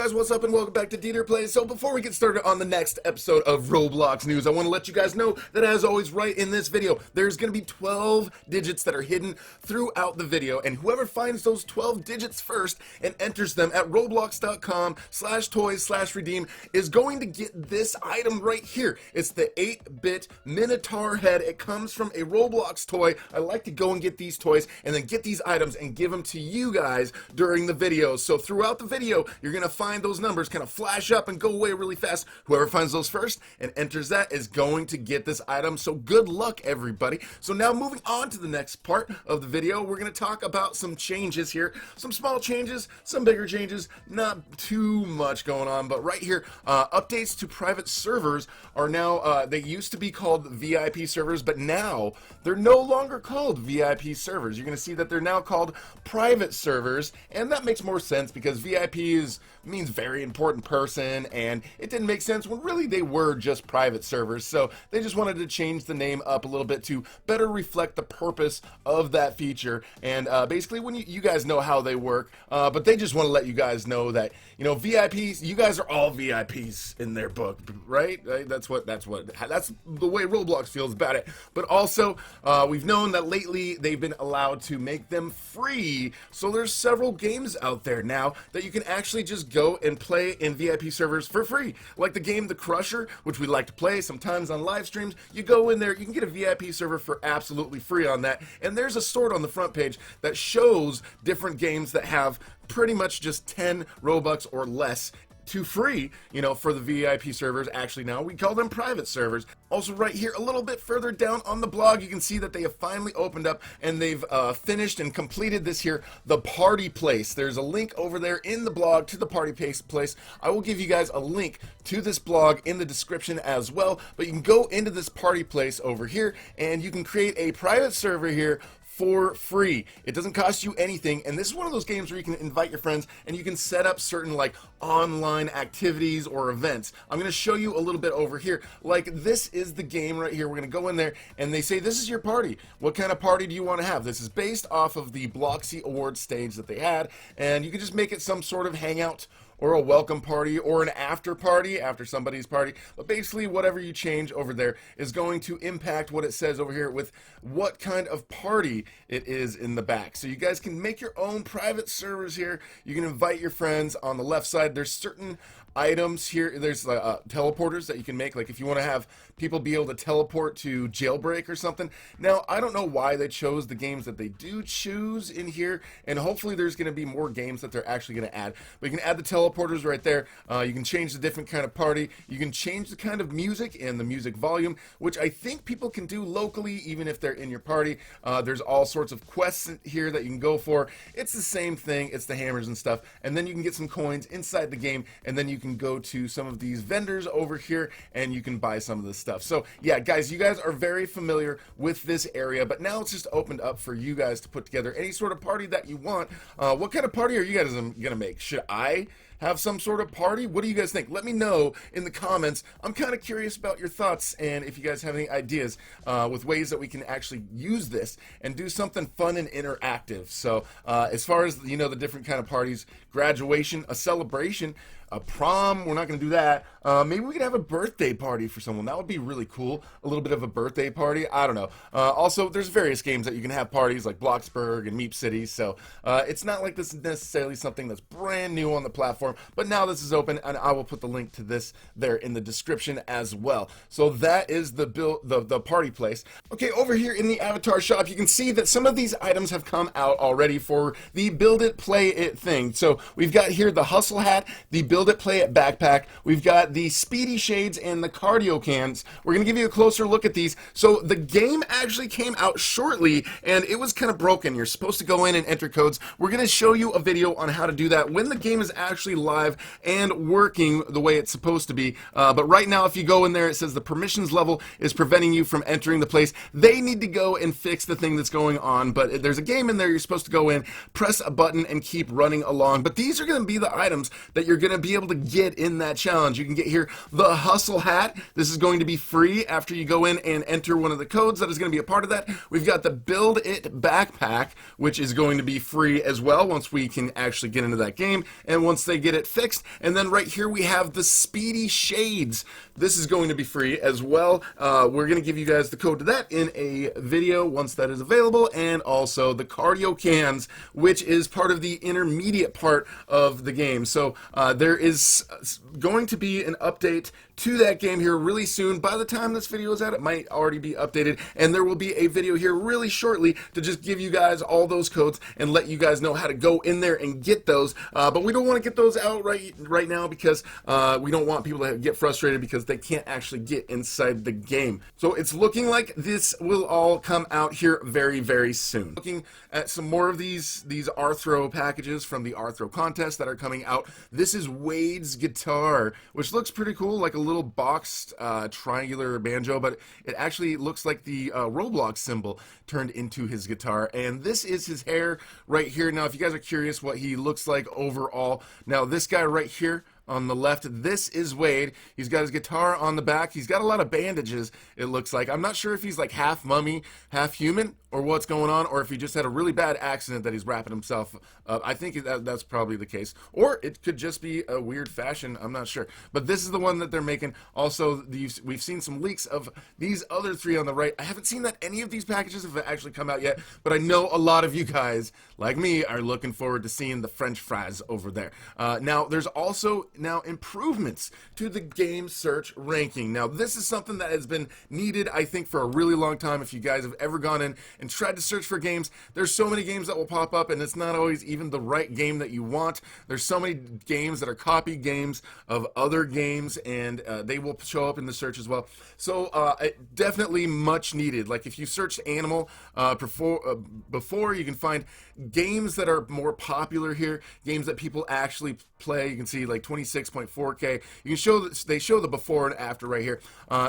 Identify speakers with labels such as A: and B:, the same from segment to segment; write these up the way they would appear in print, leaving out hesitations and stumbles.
A: guys, what's up and welcome back to DeeterPlays. So before we get started on the next episode of Roblox news, I want to let you guys know that as always right in this video, there's going to be 12 digits that are hidden throughout the video, and whoever finds those 12 digits first and enters them at roblox.com/toys/redeem is going to get this item right here. It's the 8-bit Minotaur head. It comes from a Roblox toy. I like to go and get these toys and then get these items and give them to you guys during the video. So throughout the video, you're going to find those numbers kind of flash up and go away really fast. Whoever finds those first and enters that is going to get this item. So good luck, everybody. So now moving on to the next part of the video, we're going to talk about some changes here. Some small changes, some bigger changes, not too much going on, but right here, updates to private servers are now, they used to be called VIP servers, but now they're no longer called VIP servers. You're going to see that they're now called private servers, and that makes more sense because VIP means very important person, and it didn't make sense when really they were just private servers. So they just wanted to change the name up a little bit to better reflect the purpose of that feature. And basically, when you guys know how they work, but they just want to let you guys know that, you know, VIPs, you guys are all VIPs in their book, right? That's the way Roblox feels about it. But also, we've known that lately they've been allowed to make them free. So there's several games out there now that you can actually just go and play in VIP servers for free. Like the game The Crusher, which we like to play sometimes on live streams. You go in there, you can get a VIP server for absolutely free on that. And there's a sword on the front page that shows different games that have pretty much just 10 Robux or less to free, you know, for the VIP servers. Actually, now we call them private servers. Also right here, a little bit further down on the blog, you can see that they have finally opened up and they've finished and completed this here, the party place. There's a link over there in the blog to the party place. I will give you guys a link to this blog in the description as well, but you can go into this party place over here and you can create a private server here for free. It doesn't cost you anything, and this is one of those games where you can invite your friends and you can set up certain like online activities or events. I'm going to show you a little bit over here. Like this is the game right here. We're going to go in there and they say this is your party. What kind of party do you want to have? This is based off of the Bloxy Awards stage that they had, and you can just make it some sort of hangout or a welcome party, or an after party after somebody's party. But basically, whatever you change over there is going to impact what it says over here with what kind of party it is in the back. So you guys can make your own private servers here. You can invite your friends. On the left side, there's certain items here. There's teleporters that you can make, like if you want to have people be able to teleport to Jailbreak or something. Now, I don't know why they chose the games that they do choose in here, and hopefully there's going to be more games that they're actually going to add. But you can add the teleporters right there. You can change the different kind of party. You can change the kind of music and the music volume, which I think people can do locally even if they're in your party. There's all sorts of quests here that you can go for. It's the same thing. It's the hammers and stuff. And then you can get some coins inside the game, and then you can go to some of these vendors over here and you can buy some of this stuff. So yeah, guys, you guys are very familiar with this area, but now it's just opened up for you guys to put together any sort of party that you want. What kind of party are you guys gonna make? Should I have some sort of party? What do you guys think? Let me know in the comments. I'm kind of curious about your thoughts, and if you guys have any ideas with ways that we can actually use this and do something fun and interactive. So as far as, you know, the different kind of parties, graduation, a celebration, a prom, we're not going to do that. Maybe we could have a birthday party for someone. That would be really cool. A little bit of a birthday party. I don't know. Also, there's various games that you can have parties like Bloxburg and Meep City. So it's not like this is necessarily something that's brand new on the platform. But now this is open, and I will put the link to this there in the description as well. So that is the party place. Okay, over here in the avatar shop, you can see that some of these items have come out already for the Build It, Play It thing. So we've got here the Hustle Hat, the Build It, Play It backpack. We've got the Speedy Shades and the Cardio Cans. We're going to give you a closer look at these. So the game actually came out shortly, and it was kind of broken. You're supposed to go in and enter codes. We're going to show you a video on how to do that when the game is actually live and working the way it's supposed to be. But right now, if you go in there, it says the permissions level is preventing you from entering the place. They need to go and fix the thing that's going on, but there's a game in there. You're supposed to go in, press a button, and keep running along. But these are going to be the items that you're going to be be able to get in that challenge. You can get here the Hustle Hat. This is going to be free after you go in and enter one of the codes that is going to be a part of that. We've got the Build It Backpack, which is going to be free as well once we can actually get into that game and once they get it fixed. And then right here we have the Speedy Shades. This is going to be free as well. We're going to give you guys the code to that in a video once that is available, and also the Cardio Cans, which is part of the intermediate part of the game. So there is going to be an update to that game here really soon. By the time this video is out, it might already be updated, and there will be a video here really shortly to just give you guys all those codes and let you guys know how to go in there and get those. But we don't want to get those out right now because we don't want people to get frustrated because they can't actually get inside the game. So it's looking like this will all come out here very, very soon. Looking at some more of these Arthro packages from the Arthro contest that are coming out. This is Wade's guitar, which looks pretty cool, like a little boxed triangular banjo, but it actually looks like the Roblox symbol turned into his guitar. And this is his hair right here. Now, if you guys are curious what he looks like overall, now this guy right here on the left, this is Wade. He's got his guitar on the back. He's got a lot of bandages, it looks like. I'm not sure if he's like half mummy, half human, or what's going on, or if he just had a really bad accident that he's wrapping himself up. I think that's probably the case. Or it could just be a weird fashion. I'm not sure. But this is the one that they're making. Also, we've seen some leaks of these other three on the right. I haven't seen that any of these packages have actually come out yet, but I know a lot of you guys, like me, are looking forward to seeing the French fries over there. Now, there's also now improvements to the game search ranking. Now, this is something that has been needed, I think, for a really long time. If you guys have ever gone in and tried to search for games, there's so many games that will pop up, and it's not always even the right game that you want. There's so many games that are copy games of other games, and they will show up in the search as well. So definitely much needed. Like if you search animal before, you can find games that are more popular here, games that people actually play. You can see like 26.4K. You can show they show the before and after right here.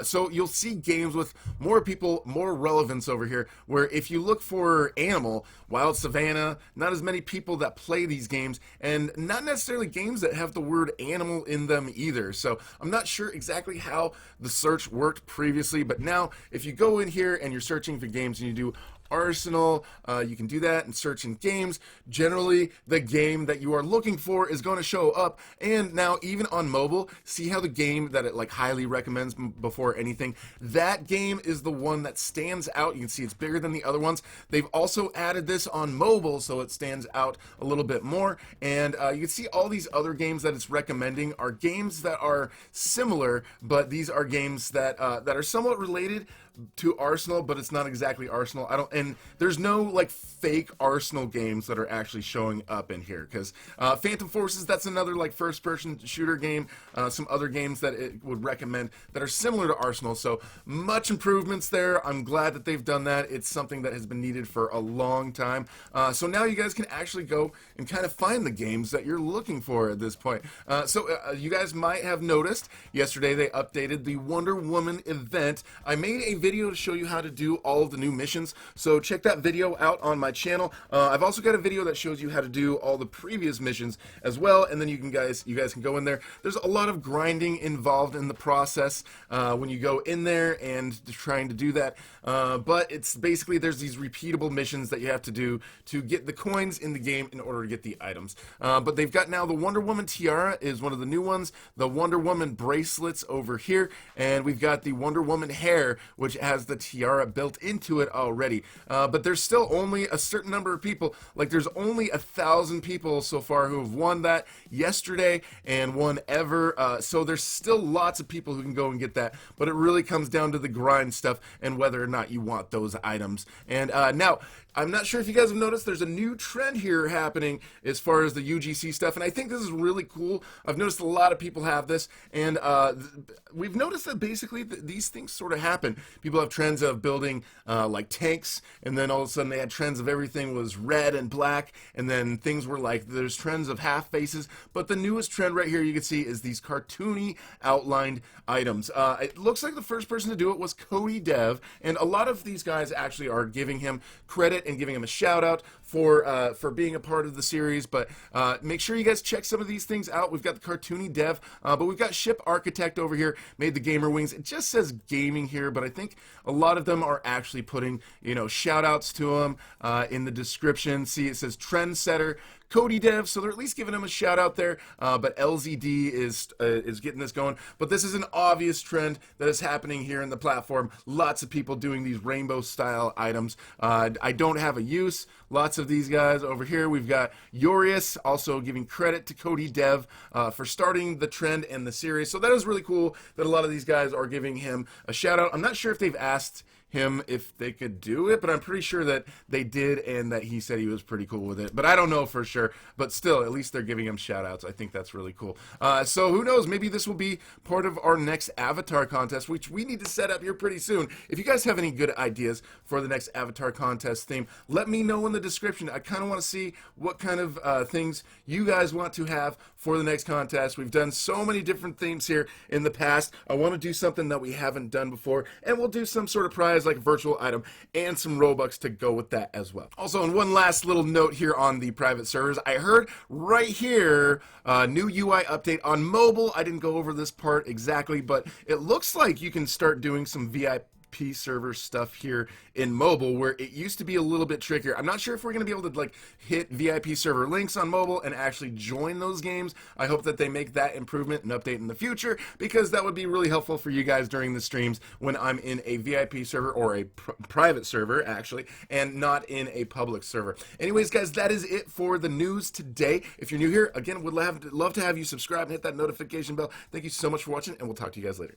A: So you'll see games with more people, more relevance over here, where if you look for animal, Wild Savannah, not as many people that play these games, and not necessarily games that have the word animal in them either. So I'm not sure exactly how the search worked previously, but now if you go in here and you're searching for games and you do Arsenal, you can do that and search in games. Generally, the game that you are looking for is going to show up. And now, even on mobile, see how the game that it like highly recommends before anything, that game is the one that stands out. You can see it's bigger than the other ones. They've also added this on mobile, so it stands out a little bit more. And you can see all these other games that it's recommending are games that are similar, but these are games that that are somewhat related to Arsenal, but it's not exactly Arsenal. And there's no like fake Arsenal games that are actually showing up in here, because Phantom Forces, that's another like first-person shooter game. Some other games that it would recommend that are similar to Arsenal. So much improvements there. I'm glad that they've done that. It's something that has been needed for a long time. So now you guys can actually go and kind of find the games that you're looking for at this point. So you guys might have noticed yesterday they updated the Wonder Woman event. I made a video to show you how to do all of the new missions, so check that video out on my channel. I've also got a video that shows you how to do all the previous missions as well, and then you guys can go in there. There's a lot of grinding involved in the process when you go in there and trying to do that, but it's basically there's these repeatable missions that you have to do to get the coins in the game in order to get the items. But they've got now the Wonder Woman tiara is one of the new ones, the Wonder Woman bracelets over here, and we've got the Wonder Woman hair, which has the tiara built into it already. But there's still only a certain number of people, like there's only 1,000 people so far who have won that yesterday and won ever. So there's still lots of people who can go and get that, but it really comes down to the grind stuff and whether or not you want those items. And now, I'm not sure if you guys have noticed, there's a new trend here happening as far as the UGC stuff, and I think this is really cool. I've noticed a lot of people have this, and we've noticed that basically these things sort of happen People have trends of building like tanks, and then all of a sudden they had trends of everything was red and black, and then things were like, there's trends of half faces. But the newest trend right here you can see is these cartoony outlined items. It looks like the first person to do it was Cody Dev, and a lot of these guys actually are giving him credit and giving him a shout out for being a part of the series. But make sure you guys check some of these things out. We've got the cartoony Dev, but we've got Ship Architect over here, made the gamer wings. It just says gaming here, but I think a lot of them are actually putting, you know, shout outs to him in the description. See, it says Trendsetter Cody Dev, so they're at least giving him a shout out there. But LZD is getting this going. But this is an obvious trend that is happening here in the platform. Lots of people doing these rainbow style items. I don't have a use. Lots of these guys over here. We've got Yorius also giving credit to Cody Dev for starting the trend and the series. So that is really cool that a lot of these guys are giving him a shout out. I'm not sure if they've asked him if they could do it, but I'm pretty sure that they did and that he said he was pretty cool with it. But I don't know for sure. But still, at least they're giving him shout outs. I think that's really cool. So who knows? Maybe this will be part of our next avatar contest, which we need to set up here pretty soon. If you guys have any good ideas for the next avatar contest theme, let me know in the description. I kind of want to see what kind of things you guys want to have for the next contest. We've done so many different themes here in the past. I want to do something that we haven't done before, and we'll do some sort of prize like a virtual item and some Robux to go with that as well. Also, and one last little note here on the private servers, I heard right here new UI update on mobile. I didn't go over this part exactly, but it looks like you can start doing some VIP server stuff here in mobile, where it used to be a little bit trickier. I'm not sure if we're going to be able to like hit VIP server links on mobile and actually join those games. I hope that they make that improvement and update in the future, because that would be really helpful for you guys during the streams when I'm in a VIP server or a private server actually, and not in a public server. Anyways guys, that is it for the news today. If you're new here, again, would love to have you subscribe and hit that notification bell. Thank you so much for watching, and we'll talk to you guys later.